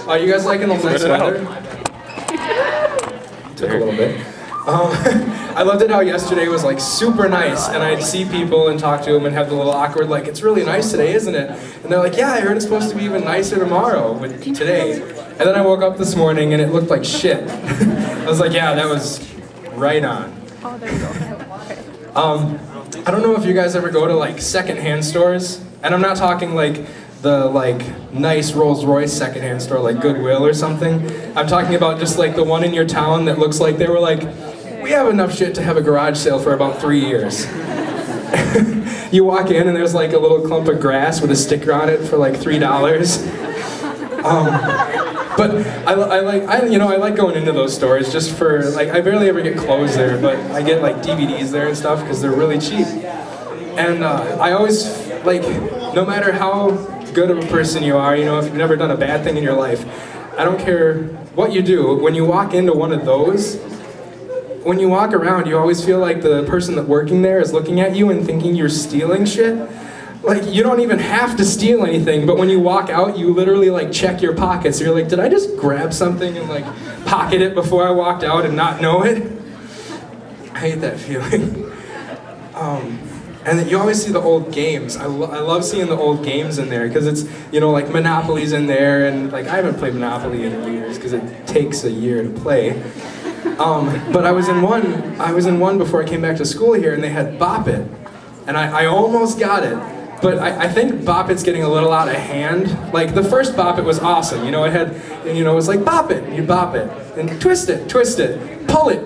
Are you guys liking the nice weather? Took a little bit. I loved it how yesterday was like super nice, and I'd see people and talk to them and have the little awkward like, it's really nice today, isn't it? And they're like, yeah, I heard it's supposed to be even nicer tomorrow with today. And then I woke up this morning and it looked like shit. I was like, yeah, that was right on. Oh, there you go. I don't know if you guys ever go to like secondhand stores, and I'm not talking like the nice Rolls Royce secondhand store like Goodwill or something. I'm talking about just like the one in your town that looks like they were like, we have enough shit to have a garage sale for about 3 years. You walk in and there's like a little clump of grass with a sticker on it for like $3. But I like going into those stores just for like, I barely ever get clothes there, but I get like DVDs there and stuff because they're really cheap. And I always like, no matter how good of a person you are, you know, if you've never done a bad thing in your life, I don't care what you do, when you walk into one of those, when you walk around, you always feel like the person that's working there is looking at you and thinking you're stealing shit. Like, you don't even have to steal anything, but when you walk out, you literally like check your pockets. You're like, did I just grab something and like pocket it before I walked out and not know it? I hate that feeling. And then you always see the old games. I love seeing the old games in there because it's, you know, like Monopoly's in there, and like I haven't played Monopoly in years because it takes a year to play. But I was in one before I came back to school here, and they had Bop It, and I almost got it. But I think Bop It's getting a little out of hand. Like, the first Bop It was awesome. You know, it had, you know, it was like, bop it, you bop it, and twist it, pull it,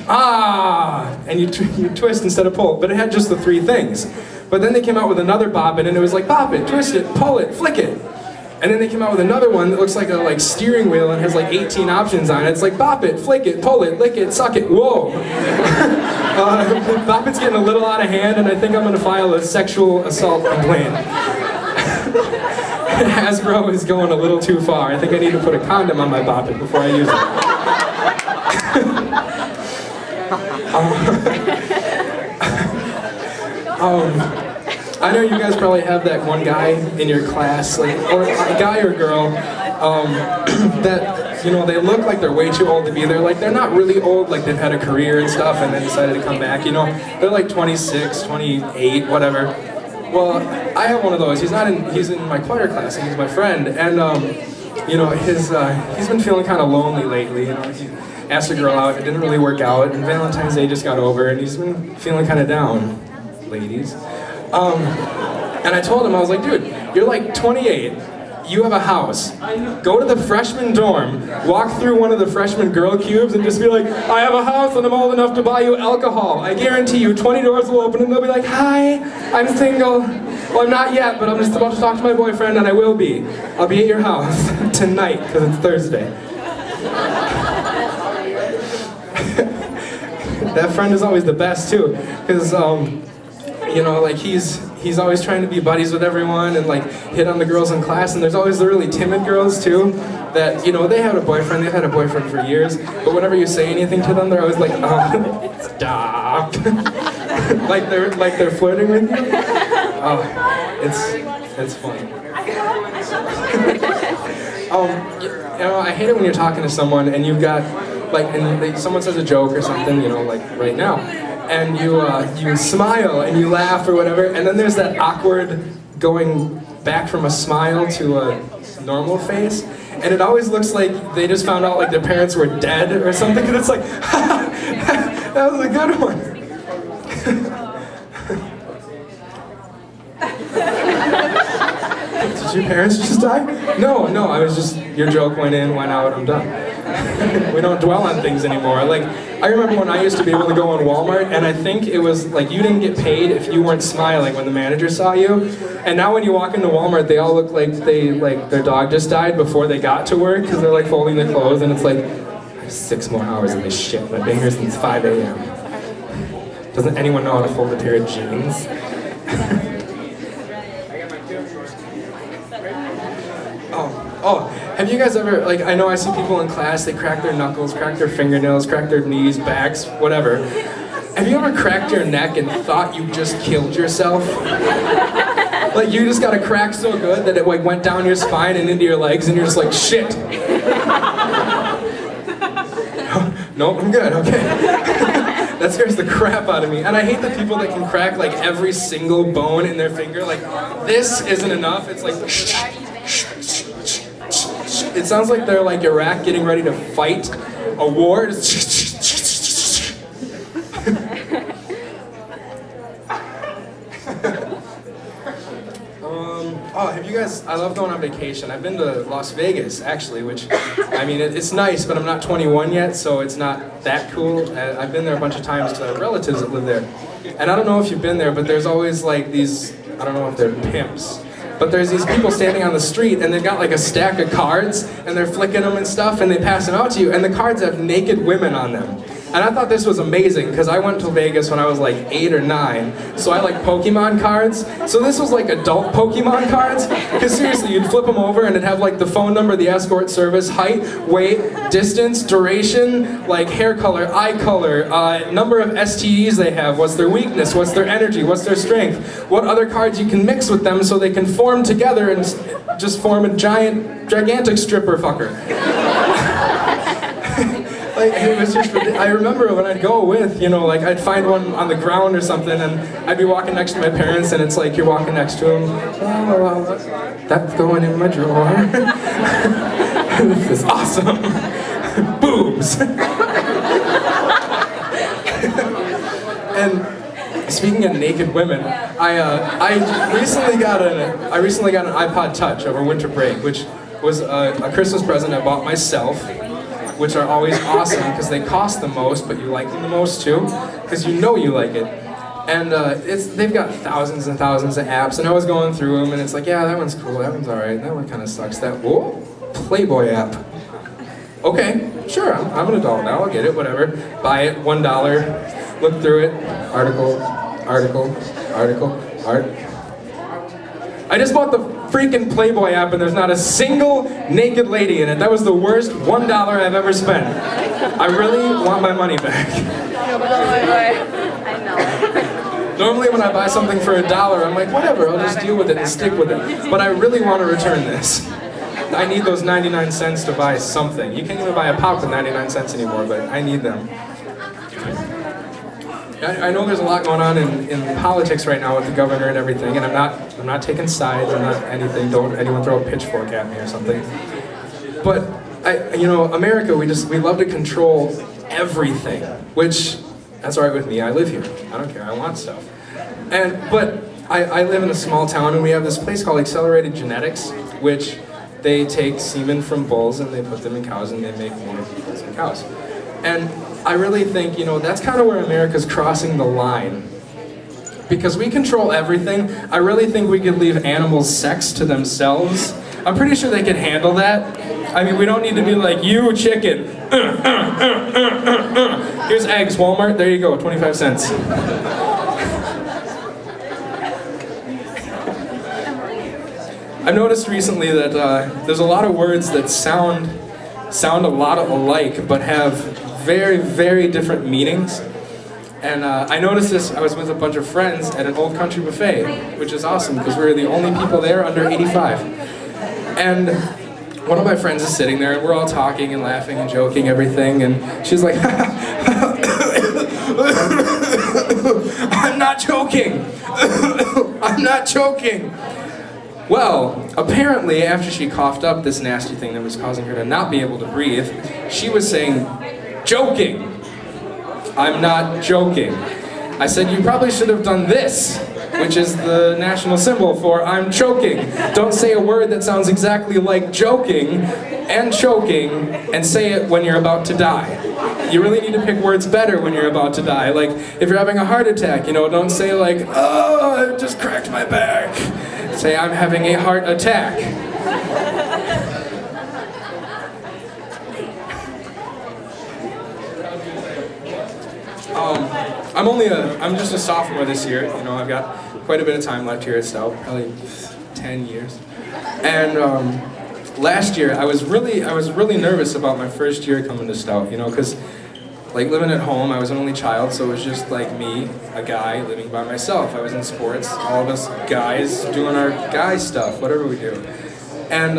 ah, and you twist instead of pull. But it had just the 3 things. But then they came out with another Bop It, and it was like, bop it, twist it, pull it, flick it. And then they came out with another one that looks like a steering wheel and has like 18 options on it. It's like, bop it, flick it, pull it, lick it, suck it, whoa. Bop It's getting a little out of hand, and I think I'm gonna file a sexual assault complaint. Hasbro is going a little too far. I think I need to put a condom on my Bop It before I use it. I know you guys probably have that one guy in your class, like, or a guy or girl, that, you know, they look like they're way too old to be there. Like, they're not really old, like they've had a career and stuff and then decided to come back, you know. They're like 26, 28, whatever. Well, I have one of those. He's in my choir class, and he's my friend, and, you know, he's been feeling kind of lonely lately, you know. He asked a girl out, it didn't really work out, and Valentine's Day just got over, and he's been feeling kind of down, ladies. And I told him, I was like, dude, you're like 28, you have a house, go to the freshman dorm, walk through one of the freshman girl cubes and just be like, I have a house and I'm old enough to buy you alcohol. I guarantee you 20 doors will open and they'll be like, hi, I'm single. Well, I'm not yet, but I'm just about to talk to my boyfriend, and I will be. I'll be at your house tonight, because it's Thursday. That friend is always the best too, because you know, like he's always trying to be buddies with everyone and like hit on the girls in class, and there's always the really timid girls too that, you know, they've had a boyfriend for years, but whenever you say anything to them, they're always like, stop. like they're flirting with you. Oh, it's funny. You know, I hate it when you're talking to someone and you've got like, and someone says a joke or something, you know, like right now, and you smile and you laugh or whatever, and then there's that awkward going back from a smile to a normal face, and it always looks like they just found out like their parents were dead or something, and it's like, that was a good one. Did your parents just die? No, I was just, your joke went in, went out, I'm done. We don't dwell on things anymore. Like, I remember when I used to be able to go in Walmart, and I think it was like you didn't get paid if you weren't smiling when the manager saw you. And now when you walk into Walmart, they all look like their dog just died before they got to work, because they're like folding their clothes, and it's like, I have 6 more hours of this shit. I've been here since 5 a.m. Doesn't anyone know how to fold a pair of jeans? Oh, have you guys ever, like, I know I see people in class, they crack their knuckles, crack their fingernails, crack their knees, backs, whatever. Have you ever cracked your neck and thought you just killed yourself? Like you just got a crack so good that it like went down your spine and into your legs and you're just like, shit. Nope, I'm good, okay. That scares the crap out of me. And I hate the people that can crack like every single bone in their finger. Like, this isn't enough. It's like, it sounds like they're like Iraq getting ready to fight a war. Oh, have you guys, I love going on vacation. I've been to Las Vegas, actually, which, I mean, it's nice, but I'm not 21 yet, so it's not that cool. I've been there a bunch of times because I have relatives that live there. And I don't know if you've been there, but there's always like these, I don't know if they're pimps, but there's these people standing on the street and they've got like a stack of cards and they're flicking them and stuff and they pass them out to you and the cards have naked women on them. And I thought this was amazing because I went to Vegas when I was like 8 or 9, so I like Pokemon cards. So this was like adult Pokemon cards, because seriously, you'd flip them over and it'd have like the phone number, the escort service, height, weight, distance, duration, like hair color, eye color, number of STDs they have, what's their weakness, what's their energy, what's their strength, what other cards you can mix with them so they can form together and just form a gigantic stripper fucker. Like, it was just, I remember when I'd go with, you know, like I'd find one on the ground or something and I'd be walking next to my parents and it's like you're walking next to them. Oh, well, that's going in my drawer. This is awesome. Boobs. And speaking of naked women, I recently got an iPod Touch over winter break, which was a Christmas present I bought myself, which are always awesome because they cost the most, but you like them the most too, because you know you like it. And they've got thousands and thousands of apps, and I was going through them, and it's like, yeah, that one's cool, that one's alright, that one kind of sucks, that, whoa, Playboy app. Okay, sure, I'm an adult now, I'll get it, whatever. Buy it, $1, look through it, article. I just bought the freaking Playboy app and there's not a single naked lady in it. That was the worst $1 I've ever spent. I really want my money back. I know. Normally when I buy something for $1, I'm like, whatever, I'll just deal with it and stick with it. But I really want to return this. I need those 99 cents to buy something. You can't even buy a pop with 99 cents anymore, but I need them. I know there's a lot going on in politics right now with the governor and everything, and I'm not taking sides, I'm not anything, don't anyone throw a pitchfork at me or something. But, you know, America, we love to control everything, which, that's all right with me, I live here, I don't care, I want stuff. But I live in a small town and we have this place called Accelerated Genetics, which they take semen from bulls and they put them in cows and they make more bulls and cows. And I really think, you know, that's kind of where America's crossing the line. Because we control everything, I really think we could leave animals' sex to themselves. I'm pretty sure they could handle that. I mean, we don't need to be like, you chicken. Here's eggs, Walmart, there you go, 25 cents. I've noticed recently that there's a lot of words that sound a lot alike, but have very, very different meanings. And I noticed this, I was with a bunch of friends at an old country buffet, which is awesome because we were the only people there under 85. And one of my friends is sitting there and we're all talking and laughing and joking everything, and she's like, I'm not joking! I'm not joking! Well, apparently after she coughed up this nasty thing that was causing her to not be able to breathe, she was saying, joking. I'm not joking. I said, you probably should have done this, which is the national symbol for I'm choking. Don't say a word that sounds exactly like joking and choking and say it when you're about to die. You really need to pick words better when you're about to die. Like, if you're having a heart attack, you know, don't say like, oh, I just cracked my back. Say, I'm having a heart attack. I'm just a sophomore this year. You know, I've got quite a bit of time left here at Stout, probably 10 years. And last year, I was really nervous about my first year coming to Stout, you know, because like living at home. I was an only child, so it was just like me, a guy living by myself. I was in sports, all of us guys doing our guy stuff, whatever we do. And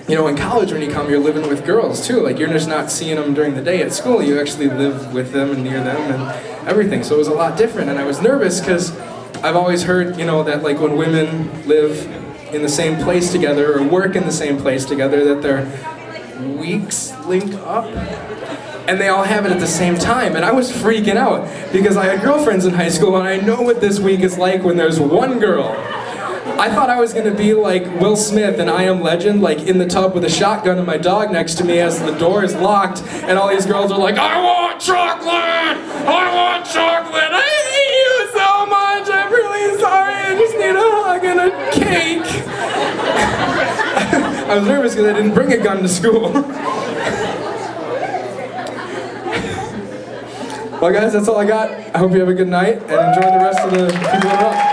you know, in college when you come, you're living with girls too. Like you're just not seeing them during the day at school. You actually live with them and near them and everything. So it was a lot different. And I was nervous because I've always heard, you know, that like when women live in the same place together or work in the same place together, that their weeks link up. And they all have it at the same time. And I was freaking out because I had girlfriends in high school and I know what this week is like when there's one girl. I thought I was going to be like Will Smith in I Am Legend, like in the tub with a shotgun and my dog next to me as the door is locked, and all these girls are like, I want chocolate! I want chocolate! I hate you so much! I'm really sorry! I just need a hug and a cake! I was nervous because I didn't bring a gun to school. Well guys, that's all I got. I hope you have a good night and enjoy the rest of the people in the rock.